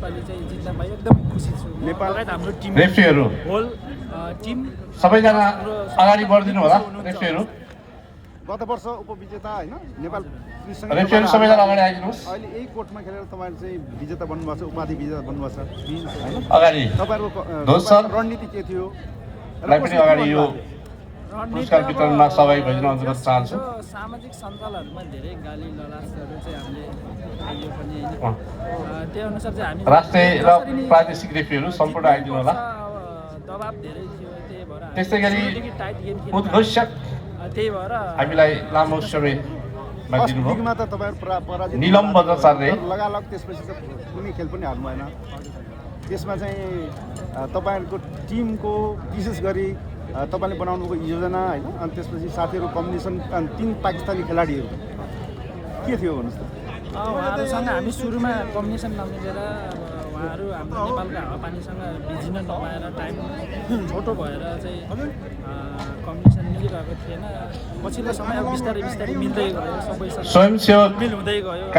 यसपालि चाहिँ जित्दा भयो एकदम खुसी छु नेपाल लगायत हाम्रो टिम रेफ्रीहरू होल टिम सबैजना अगाडि बढिदिनु होला रेफ्रीहरू गत वर्ष उपविजेता होइन नेपाल रेफ्रीहरू सबैजना अगाडि आइदिनुहोस् अहिले यही कोर्टमा खेलेर तपाईँहरू चाहिँ विजेता बन्नुभएको छ उपाधि विजेता बन्नुभएको छ होइन अगाडि तपाईँहरूको दोष सर रणनीति के थियो लाई पनि अगाडि यो पुरस्कार वितरणमा सहभागी भइदिन अनुरोध चाहन्छु सामाजिक सञ्जालहरूमा धेरै गाली ललासहरू चाहिँ हामीले खाइयो पनि होइन त्यही अनुसार चाहिँ हामी राष्ट्रिय र प्रादेशिक रेफ्रीहरू सम्पूर्ण आइदिनु होला दबाब धेरै थियो त्यही भएर त्यस्तै गरी टाइट गेम उद्घोषक त्यही भएर हामीलाई लामो समय दिनुभयो लिगमा त तपाईँहरू पराजित निलम बजाचार्य लगालग त्यसपछि त कुनै खेल पनि हार्नु भएन त्यसमा चाहिँ तपाईँहरूको टिमको विशेष गरी तपाईँले बनाउनु भएको योजना होइन अनि त्यसपछि साथीहरू कम्बिनेसन अनि 3 पाकिस्तानी खेलाडीहरू के थियो भन्नुहोस् त उहाँहरूसँग हामी सुरुमा कम्बिनेसन नमिलेर उहाँहरू हाम्रो नेपालको हावापानीसँग भिजिन नपाएर टाइम छोटो भएर चाहिँ कम्बिनेसन मिलिरहेको थिएन पछिल्लो समय बिस्तारै बिस्तारै मिल्दै गयो सबैसँग स्वयंसेवक मिल हुँदै गयो